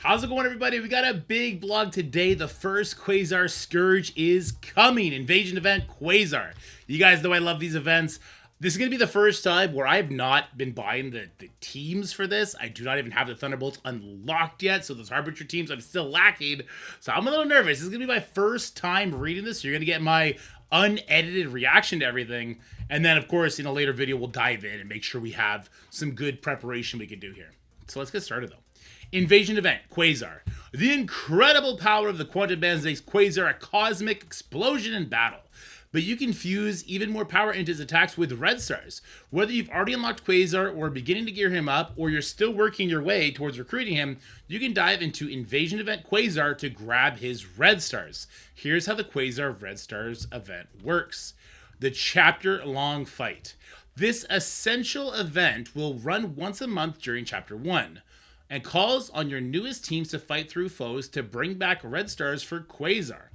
How's it going, everybody? We got a big vlog today. The first Quasar Scourge is coming. Invasion event Quasar. You guys know I love these events. This is going to be the first time where I have not been buying the teams for this. I do not even have the Thunderbolts unlocked yet, so those Harbinger teams I'm still lacking. So I'm a little nervous. This is going to be my first time reading this. So you're going to get my unedited reaction to everything. And then, of course, in a later video, we'll dive in and make sure we have some good preparation we can do here. So let's get started, though. Invasion event, Quasar. The incredible power of the Quantum Bands makes Quasar a cosmic explosion in battle. But you can fuse even more power into his attacks with red stars. Whether you've already unlocked Quasar or are beginning to gear him up, or you're still working your way towards recruiting him, you can dive into Invasion event Quasar to grab his red stars. Here's how the Quasar red stars event works. The chapter-long fight. This essential event will run once a month during chapter 1. And calls on your newest teams to fight through foes to bring back red stars for Quasar.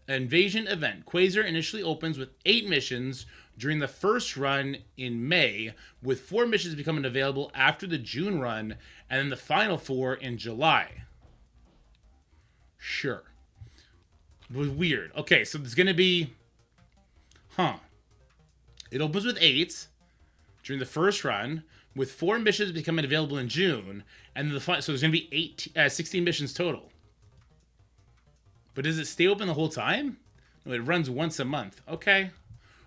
Invasion event. Quasar initially opens with 8 missions during the first run in May, with 4 missions becoming available after the June run, and then the final 4 in July. Sure. It was weird. Okay, so there's going to be... It opens with 8 during the first run, with 4 missions becoming available in June, and then so there's going to be 16 missions total. But does it stay open the whole time? No, it runs once a month. Okay.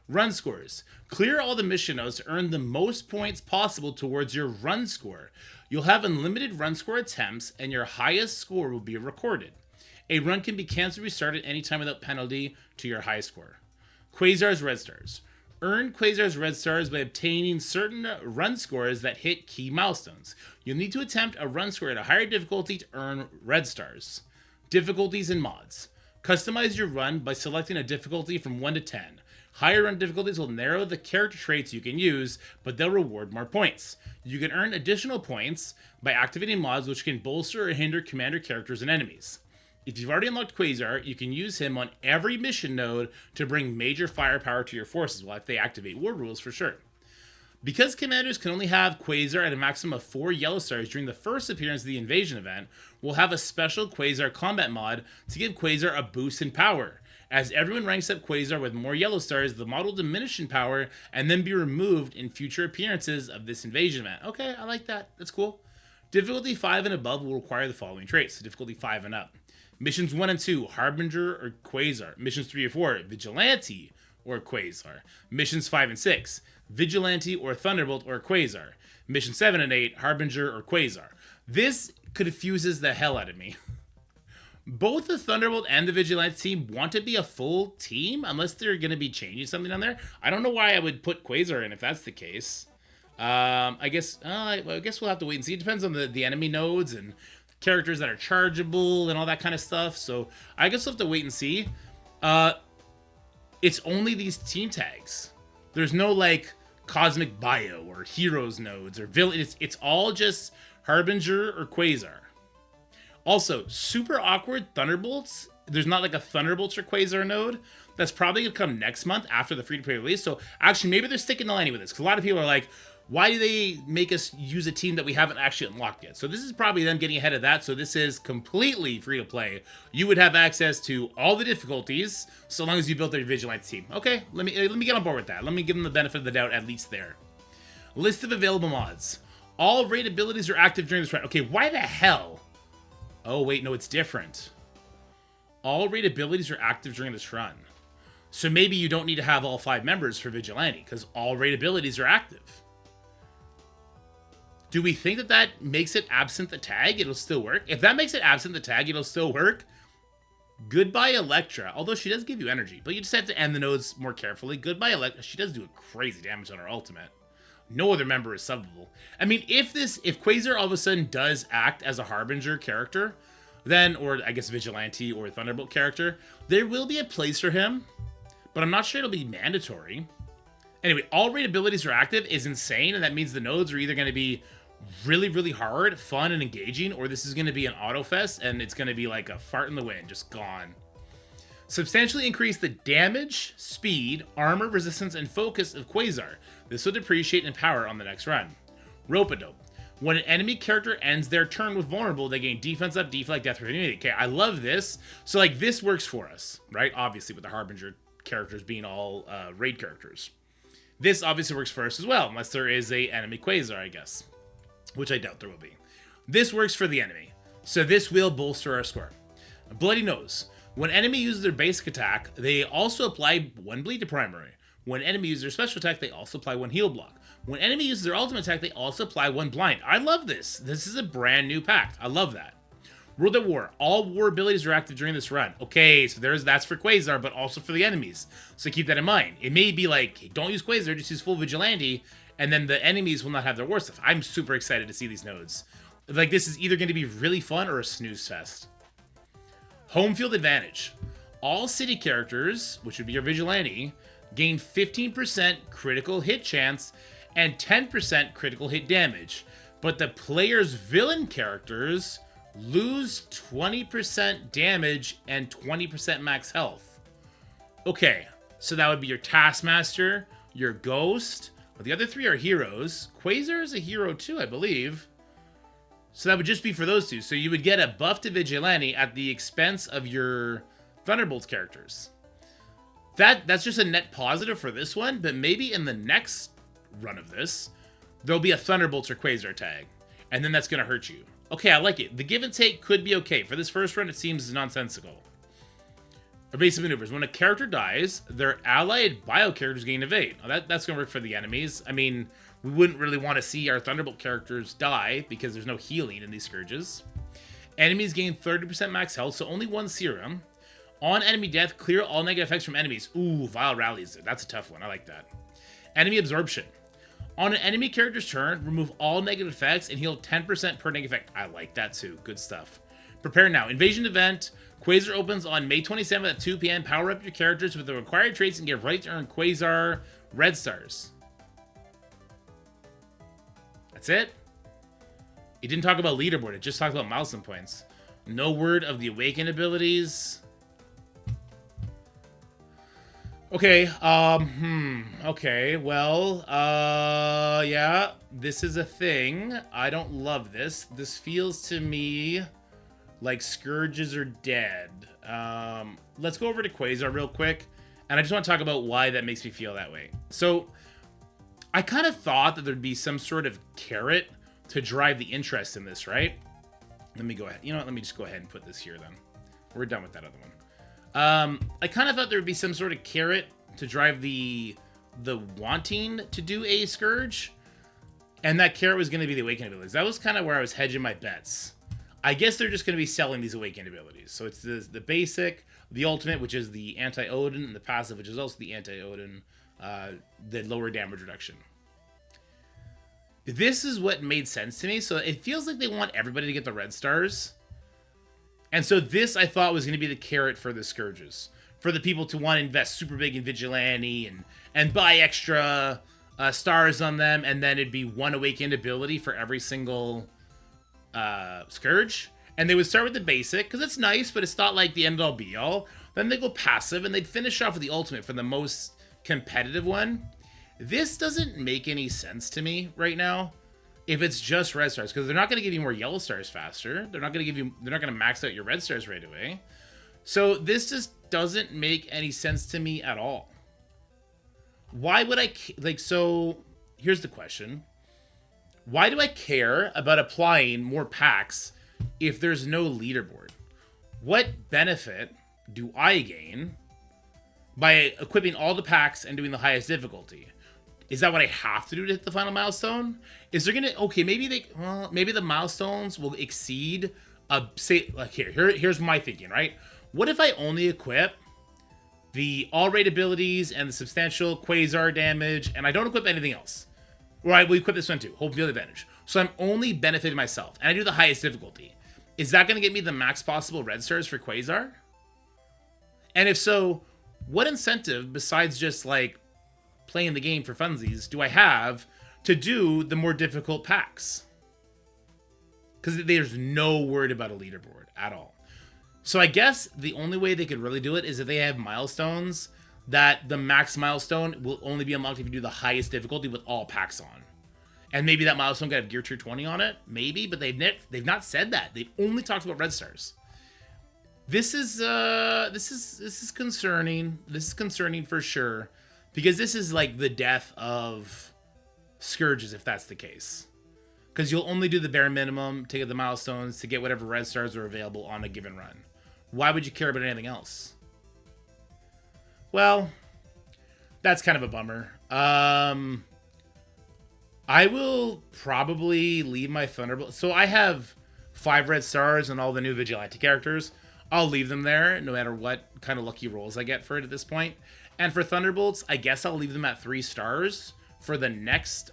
Run scores. Clear all the mission nodes to earn the most points possible towards your run score. You'll have unlimited run score attempts, and your highest score will be recorded. A run can be canceled or restarted anytime without penalty to your high score. Quasar's red stars. Earn Quasar's red stars by obtaining certain run scores that hit key milestones. You'll need to attempt a run score at a higher difficulty to earn red stars. Difficulties and mods. Customize your run by selecting a difficulty from 1 to 10. Higher run difficulties will narrow the character traits you can use, but they'll reward more points. You can earn additional points by activating mods which can bolster or hinder commander characters and enemies. If you've already unlocked Quasar, you can use him on every mission node to bring major firepower to your forces, well, if they activate war rules for sure. Because commanders can only have Quasar at a maximum of 4 yellow stars during the first appearance of the invasion event, we'll have a special Quasar combat mod to give Quasar a boost in power. As everyone ranks up Quasar with more yellow stars, the mod will diminish in power and then be removed in future appearances of this invasion event. Okay, I like that. That's cool. Difficulty 5 and above will require the following traits. So difficulty 5 and up. Missions 1 and 2, Harbinger or Quasar. Missions 3 and 4, Vigilante or Quasar. Missions 5 and 6, Vigilante or Thunderbolt or Quasar. Mission 7 and 8, Harbinger or Quasar. This confuses the hell out of me. Both the Thunderbolt and the Vigilante team want to be a full team, unless they're going to be changing something on there. I don't know why I would put Quasar in if that's the case. I guess we'll have to wait and see. It depends on the enemy nodes and characters that are chargeable and all that kind of stuff. So I guess we'll have to wait and see. It's only these team tags. There's no like cosmic bio or heroes nodes or villains. It's all just Harbinger or Quasar. Also, super awkward Thunderbolts. There's not like a Thunderbolts or Quasar node. That's probably gonna come next month after the free-to-play release. So actually, maybe they're sticking the landing with this, because a lot of people are like, why do they make us use a team that we haven't actually unlocked yet? So this is probably them getting ahead of that. So this is completely free to play. You would have access to all the difficulties so long as you built their Vigilante team. Okay, let me get on board with that. Let me give them the benefit of the doubt at least there. List of available mods. All raid abilities are active during this run. Okay, why the hell? Oh wait, no, it's different. All raid abilities are active during this run. So maybe you don't need to have all 5 members for Vigilante, because all raid abilities are active. Do we think that makes it absent the tag? It'll still work? If that makes it absent the tag, it'll still work. Goodbye, Electra. Although she does give you energy, but you just have to end the nodes more carefully. Goodbye, Electra. She does do a crazy damage on her ultimate. No other member is subbable. I mean, if Quasar all of a sudden does act as a Harbinger character, then, or I guess Vigilante or Thunderbolt character, there will be a place for him, but I'm not sure it'll be mandatory. Anyway, all raid abilities are active is insane, and that means the nodes are either going to be really, really hard, fun, and engaging, or this is going to be an auto fest, and it's going to be like a fart in the wind, just gone. Substantially increase the damage, speed, armor, resistance, and focus of Quasar. This will depreciate in power on the next run. Rope-a-dope. When an enemy character ends their turn with vulnerable, they gain defense up, deflect, death for immunity. Okay, I love this. So, like, this works for us, right? Obviously, with the Harbinger characters being all raid characters. This obviously works for us as well, unless there is a enemy Quasar, I guess. Which I doubt there will be. This works for the enemy. So this will bolster our score. Bloody Nose. When enemy uses their basic attack, they also apply 1 bleed to primary. When enemy uses their special attack, they also apply 1 heal block. When enemy uses their ultimate attack, they also apply 1 blind. I love this. This is a brand new pact. I love that. World at War. All war abilities are active during this run. Okay, so that's for Quasar, but also for the enemies. So keep that in mind. It may be like, hey, don't use Quasar, just use full Vigilante, and then the enemies will not have their war stuff. I'm super excited to see these nodes. Like, this is either going to be really fun or a snooze fest. Home field advantage. All city characters, which would be your Vigilante, gain 15% critical hit chance and 10% critical hit damage. But the player's villain characters lose 20% damage and 20% max health. Okay, so that would be your Taskmaster, your Ghost. Well, the other 3 are heroes. Quasar is a hero too, I believe. So that would just be for those 2. So you would get a buff to Vigilante at the expense of your Thunderbolts characters. That's just a net positive for this one, but maybe in the next run of this, there'll be a Thunderbolts or Quasar tag, and then that's going to hurt you. Okay, I like it. The give and take could be okay. For this first run, it seems nonsensical. Evasive maneuvers. When a character dies, their allied bio characters gain evade. Oh, that's going to work for the enemies. I mean, we wouldn't really want to see our Thunderbolt characters die because there's no healing in these Scourges. Enemies gain 30% max health, so only 1 serum. On enemy death, clear all negative effects from enemies. Ooh, Vile Rallies. That's a tough one. I like that. Enemy absorption. On an enemy character's turn, remove all negative effects and heal 10% per negative effect. I like that too. Good stuff. Prepare now. Invasion event. Quasar opens on May 27th at 2 p.m. Power up your characters with the required traits and get right to earn Quasar red stars. That's it? It didn't talk about leaderboard. It just talked about milestone points. No word of the Awaken abilities. Okay, okay, well, yeah, this is a thing. I don't love this. This feels to me like Scourges are dead. Let's go over to Quasar real quick, and I just want to talk about why that makes me feel that way. So, I kind of thought that there'd be some sort of carrot to drive the interest in this, right? Let me go ahead. You know what? Let me just go ahead and put this here then. We're done with that other one. I kind of thought there would be some sort of carrot to drive the wanting to do a Scourge, and that carrot was going to be the Awaken Abilities. That was kind of where I was hedging my bets. I guess they're just going to be selling these Awaken Abilities. So it's the basic, the ultimate, which is the anti-Odin, and the passive, which is also the anti-Odin, the lower damage reduction. This is what made sense to me. So it feels like they want everybody to get the red stars. And so this, I thought, was going to be the carrot for the Scourges. For the people to want to invest super big in Vigilante and buy extra stars on them. And then it'd be 1 Awakened ability for every single Scourge. And they would start with the basic, because it's nice, but it's not like the end-all be-all. Then they go passive, and they'd finish off with the ultimate for the most competitive one. This doesn't make any sense to me right now. If it's just red stars, because they're not going to give you more yellow stars faster. They're not going to max out your red stars right away. So this just doesn't make any sense to me at all. Why would I, so here's the question. Why do I care about applying more packs if there's no leaderboard? What benefit do I gain by equipping all the packs and doing the highest difficulty? Is that what I have to do to hit the final milestone? Is there gonna, okay, maybe the milestones will exceed say, like here's my thinking, right? What if I only equip the all raid abilities and the substantial Quasar damage, and I don't equip anything else? Or I will equip this one too, Home Field Advantage. So I'm only benefiting myself, and I do the highest difficulty. Is that gonna get me the max possible red stars for Quasar? And if so, what incentive besides just like playing the game for funsies do I have to do the more difficult packs? Because there's no word about a leaderboard at all. So I guess the only way they could really do it is if they have milestones that the max milestone will only be unlocked if you do the highest difficulty with all packs on. And maybe that milestone could have gear tier 20 on it, maybe, but they've not said that. They've only talked about red stars. This is concerning. This is concerning for sure, because this is like the death of Scourges if that's the case. Because you'll only do the bare minimum to get the milestones to get whatever red stars are available on a given run. Why would you care about anything else? Well, that's kind of a bummer. I will probably leave my Thunderbolt. So I have 5 red stars and all the new Vigilante characters. I'll leave them there no matter what kind of lucky rolls I get for it at this point. And for Thunderbolts, I guess I'll leave them at 3 stars for the next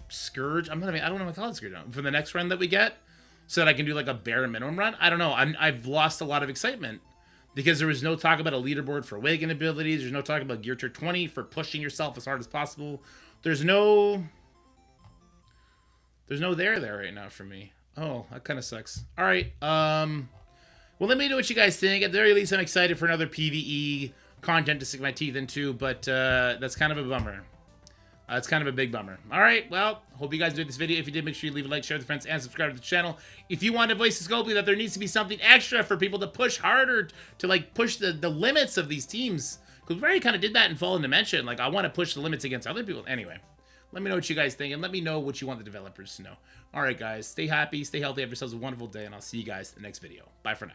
Scourge. I don't know what to call it, Scourge. For the next run that we get, so that I can do like a bare minimum run. I don't know. I've lost a lot of excitement because there was no talk about a leaderboard for Awaken Abilities. There's no talk about Gear Tier 20 for pushing yourself as hard as possible. There's no there right now for me. Oh, that kind of sucks. All right. Well, let me know what you guys think. At the very least, I'm excited for another PvE content to stick my teeth into, but that's kind of a bummer. It's kind of a big bummer. All right, well, hope you guys enjoyed this video. If you did, make sure you leave a like, share with friends, and subscribe to the channel. If you want to voice to Scopely that there needs to be something extra for people to push harder, to like push the limits of these teams, because we already kind of did that in Fallen Dimension. Like, I want to push the limits against other people. Anyway, let me know what you guys think, and let me know what you want the developers to know. All right, guys, stay happy, stay healthy, have yourselves a wonderful day, and I'll see you guys in the next video. Bye for now.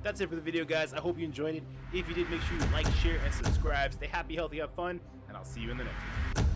That's it for the video, guys. I hope you enjoyed it. If you did, make sure you like, share, and subscribe. Stay happy, healthy, have fun, and I'll see you in the next one.